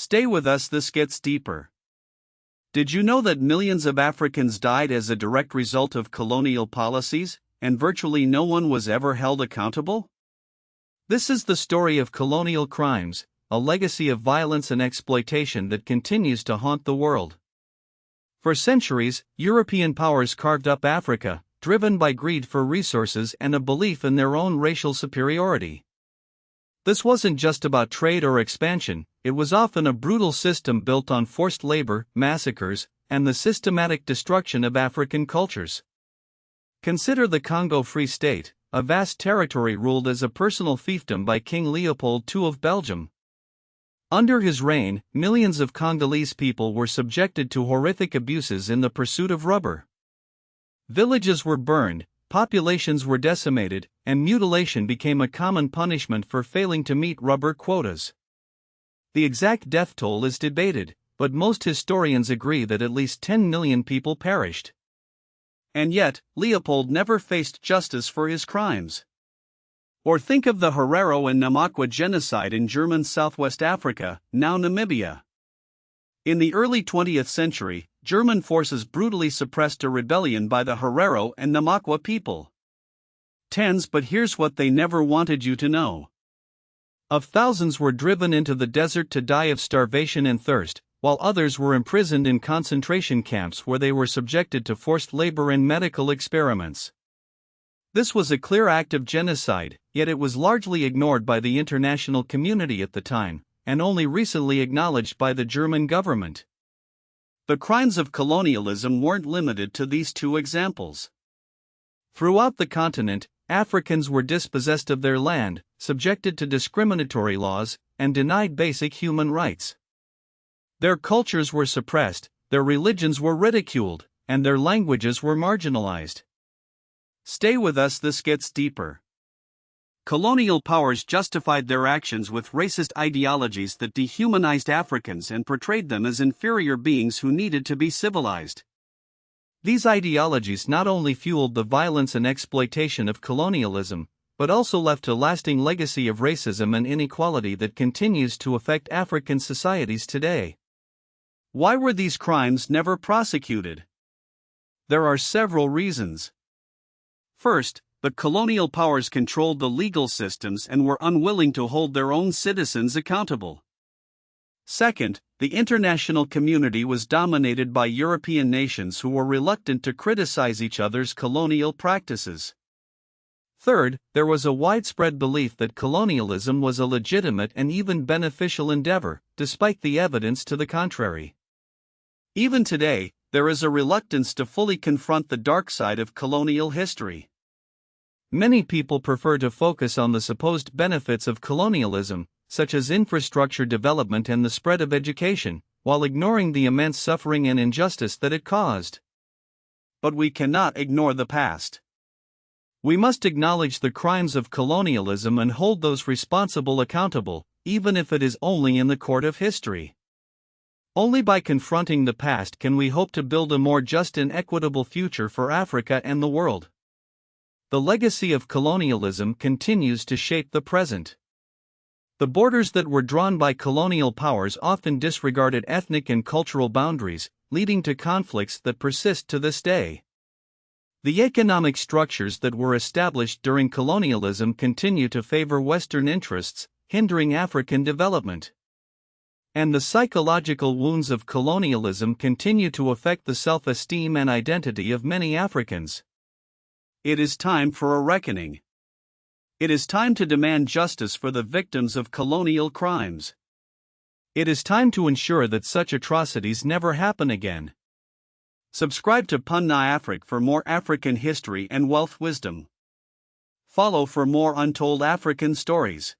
Stay with us, this gets deeper. Did you know that millions of Africans died as a direct result of colonial policies, and virtually no one was ever held accountable? This is the story of colonial crimes, a legacy of violence and exploitation that continues to haunt the world. For centuries, European powers carved up Africa, driven by greed for resources and a belief in their own racial superiority. This wasn't just about trade or expansion, it was often a brutal system built on forced labor, massacres, and the systematic destruction of African cultures. Consider the Congo Free State, a vast territory ruled as a personal fiefdom by King Leopold II of Belgium. Under his reign, millions of Congolese people were subjected to horrific abuses in the pursuit of rubber. Villages were burned, populations were decimated, and mutilation became a common punishment for failing to meet rubber quotas. The exact death toll is debated, but most historians agree that at least 10 million people perished. And yet, Leopold never faced justice for his crimes. Or think of the Herero and Namakwa genocide in German Southwest Africa, now Namibia. In the early 20th century, German forces brutally suppressed a rebellion by the Herero and Namakwa people. But here's what they never wanted you to know. Of thousands were driven into the desert to die of starvation and thirst, while others were imprisoned in concentration camps where they were subjected to forced labor and medical experiments. This was a clear act of genocide, yet it was largely ignored by the international community at the time, and only recently acknowledged by the German government. The crimes of colonialism weren't limited to these two examples. Throughout the continent, Africans were dispossessed of their land, subjected to discriminatory laws, and denied basic human rights. Their cultures were suppressed, their religions were ridiculed, and their languages were marginalized. Stay with us, this gets deeper. Colonial powers justified their actions with racist ideologies that dehumanized Africans and portrayed them as inferior beings who needed to be civilized. These ideologies not only fueled the violence and exploitation of colonialism, but also left a lasting legacy of racism and inequality that continues to affect African societies today. Why were these crimes never prosecuted? There are several reasons. First, the colonial powers controlled the legal systems and were unwilling to hold their own citizens accountable. Second, the international community was dominated by European nations who were reluctant to criticize each other's colonial practices. Third, there was a widespread belief that colonialism was a legitimate and even beneficial endeavor, despite the evidence to the contrary. Even today, there is a reluctance to fully confront the dark side of colonial history. Many people prefer to focus on the supposed benefits of colonialism, such as infrastructure development and the spread of education, while ignoring the immense suffering and injustice that it caused. But we cannot ignore the past. We must acknowledge the crimes of colonialism and hold those responsible accountable, even if it is only in the court of history. Only by confronting the past can we hope to build a more just and equitable future for Africa and the world. The legacy of colonialism continues to shape the present. The borders that were drawn by colonial powers often disregarded ethnic and cultural boundaries, leading to conflicts that persist to this day. The economic structures that were established during colonialism continue to favor Western interests, hindering African development. And the psychological wounds of colonialism continue to affect the self-esteem and identity of many Africans. It is time for a reckoning. It is time to demand justice for the victims of colonial crimes. It is time to ensure that such atrocities never happen again. Subscribe to Punna Afrique for more African history and wealth wisdom. Follow for more untold African stories.